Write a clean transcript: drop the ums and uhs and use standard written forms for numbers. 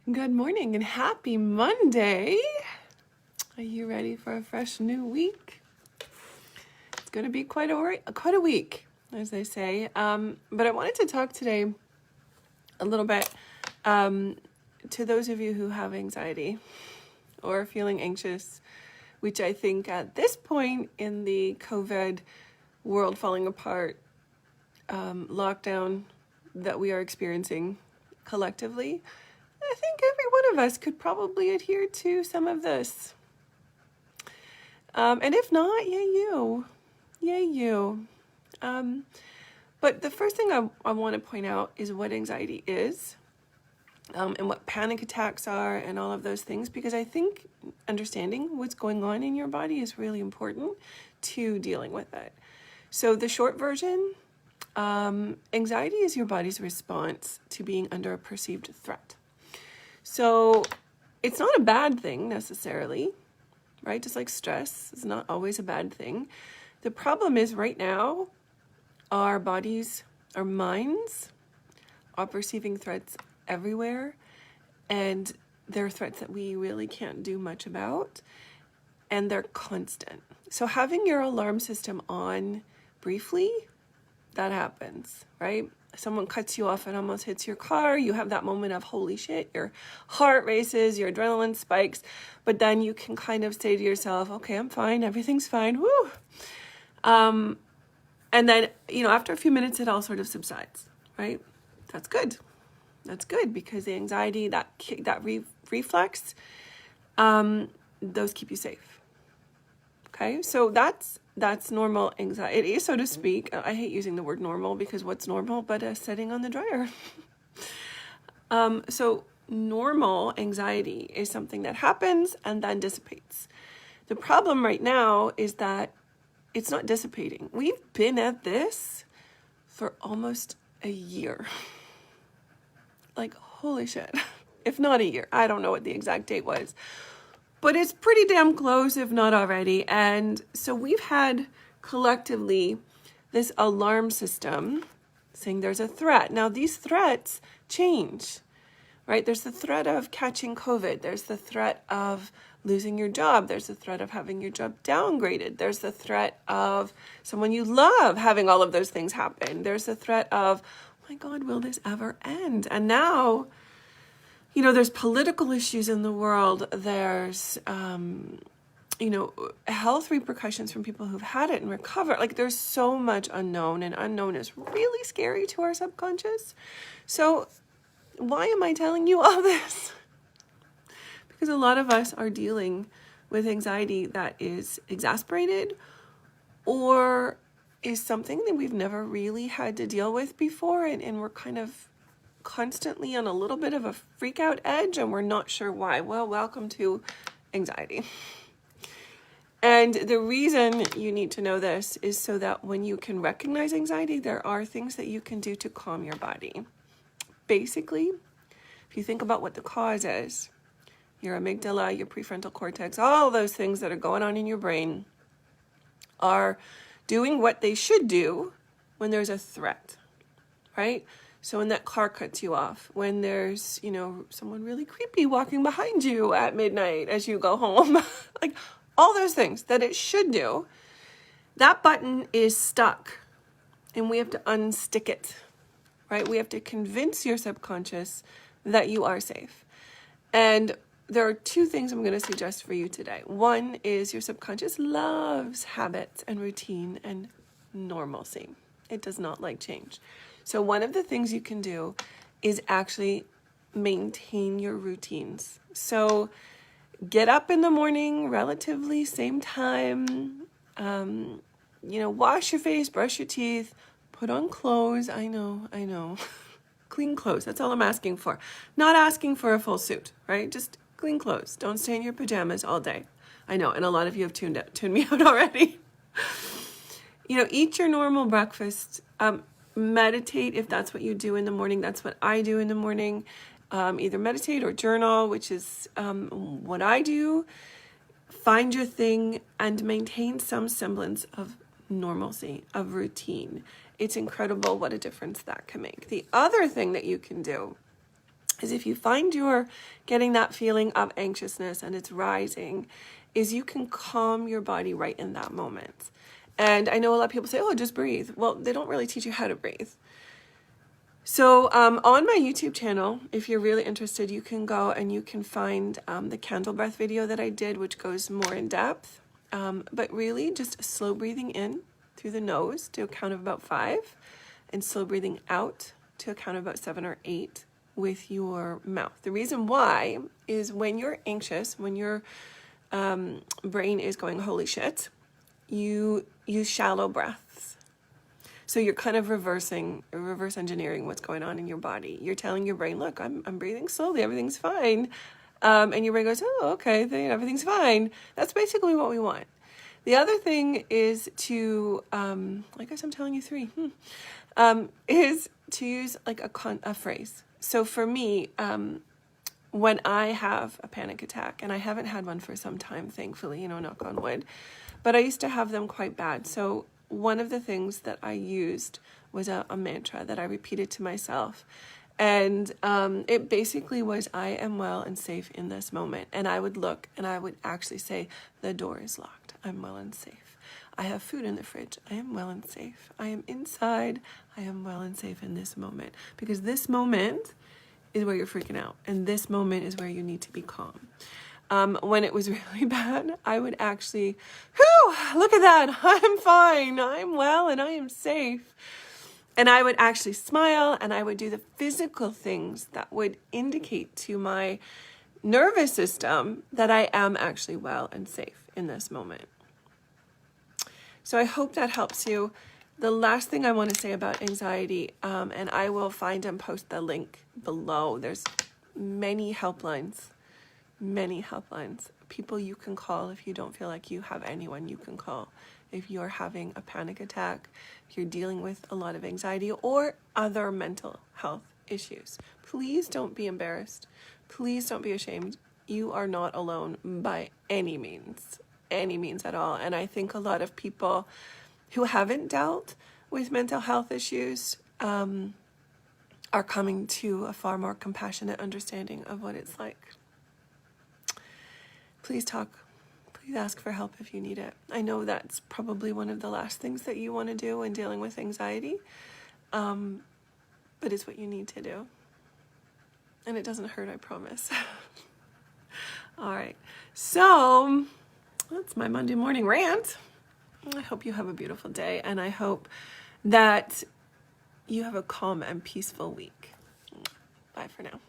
Good morning and happy Monday. Are you ready for a fresh new week? It's going to be quite a week, as they say. But I wanted to talk today a little bit to those of you who have anxiety or feeling anxious, which I think at this point in the COVID world falling apart lockdown that we are experiencing collectively, I think every one of us could probably adhere to some of this. And if not, yay you. But the first thing I want to point out is what anxiety is, and what panic attacks are and all of those things, because I think understanding what's going on in your body is really important to dealing with it. So the short version, anxiety is your body's response to being under a perceived threat. So it's not a bad thing necessarily, right? Just like stress is not always a bad thing. The problem is right now, our bodies, our minds are perceiving threats everywhere, and they're threats that we really can't do much about, and they're constant. So having your alarm system on briefly, that happens, right? Someone cuts you off and almost hits your car. You have that moment of holy shit, your heart races, your adrenaline spikes, but then you can kind of say to yourself, okay, I'm fine. Everything's fine. Woo. And then, after a few minutes, it all sort of subsides, right? That's good. That's good because the anxiety, that reflex, those keep you safe. Okay. So that's normal anxiety, so to speak. I hate using the word normal because what's normal but a setting on the dryer? So normal anxiety is something that happens and then dissipates. The problem right now is that it's not dissipating. We've been at this for almost a year. Like, holy shit. If not a year. I don't know what the exact date was. But it's pretty damn close, if not already. And so we've had collectively this alarm system saying there's a threat. Now, these threats change, right? There's the threat of catching COVID. There's the threat of losing your job. There's the threat of having your job downgraded. There's the threat of someone you love having all of those things happen. There's the threat of, oh my God, will this ever end? And now, there's political issues in the world. There's, health repercussions from people who've had it and recovered. Like, there's so much unknown, and unknown is really scary to our subconscious. So why am I telling you all this? Because a lot of us are dealing with anxiety that is exasperated or is something that we've never really had to deal with before, and we're kind of constantly on a little bit of a freak out edge, and we're not sure why. Well, welcome to anxiety. And the reason you need to know this is so that when you can recognize anxiety, there are things that you can do to calm your body. Basically, if you think about what the cause is, your amygdala, your prefrontal cortex, all those things that are going on in your brain are doing what they should do when there's a threat, right? So when that car cuts you off, when there's, someone really creepy walking behind you at midnight as you go home, like all those things that it should do, that button is stuck and we have to unstick it, right? We have to convince your subconscious that you are safe. And there are two things I'm going to suggest for you today. One is your subconscious loves habits and routine and normalcy. It does not like change. So one of the things you can do is actually maintain your routines. So get up in the morning, relatively same time, wash your face, brush your teeth, put on clothes. I know. Clean clothes. That's all I'm asking for. Not asking for a full suit, right? Just clean clothes. Don't stay in your pajamas all day. I know. And a lot of you have tuned me out already. Eat your normal breakfast. Meditate if that's what you do in the morning. That's what I do in the morning. Either meditate or journal, which is what I do. Find your thing and maintain some semblance of normalcy, of routine. It's incredible what a difference that can make. The other thing that you can do is if you find you're getting that feeling of anxiousness and it's rising, is you can calm your body right in that moment. And I know a lot of people say, oh, just breathe. Well, they don't really teach you how to breathe. So on my YouTube channel, if you're really interested, you can go and you can find the candle breath video that I did, which goes more in depth. But really just slow breathing in through the nose to a count of about 5, and slow breathing out to a count of about 7 or 8 with your mouth. The reason why is when you're anxious, when your brain is going, holy shit, you use shallow breaths. So you're kind of reverse engineering what's going on in your body. You're telling your brain, look, I'm breathing slowly, everything's fine. And your brain goes, oh, okay, then everything's fine. That's basically what we want. The other thing is to, I guess I'm telling you 3, is to use like a phrase. So for me, when I have a panic attack, and I haven't had one for some time, thankfully, knock on wood, but I used to have them quite bad. So one of the things that I used was a mantra that I repeated to myself. And it basically was, I am well and safe in this moment. And I would look and I would actually say, the door is locked. I'm well and safe. I have food in the fridge. I am well and safe. I am inside. I am well and safe in this moment. Because this moment is where you're freaking out. And this moment is where you need to be calm. When it was really bad, I would actually, whew, look at that. I'm fine. I'm well and I am safe. And I would actually smile and I would do the physical things that would indicate to my nervous system that I am actually well and safe in this moment. So I hope that helps you. The last thing I want to say about anxiety, and I will find and post the link below. There's many helplines, people you can call if you don't feel like you have anyone you can call. If you're having a panic attack, if you're dealing with a lot of anxiety or other mental health issues, please don't be embarrassed. Please don't be ashamed. You are not alone by any means at all. And I think a lot of people who haven't dealt with mental health issues are coming to a far more compassionate understanding of what it's like. Please talk. Please ask for help if you need it. I know that's probably one of the last things that you want to do when dealing with anxiety, but it's what you need to do. And it doesn't hurt, I promise. All right, so that's my Monday morning rant. I hope you have a beautiful day, and I hope that you have a calm and peaceful week. Bye for now.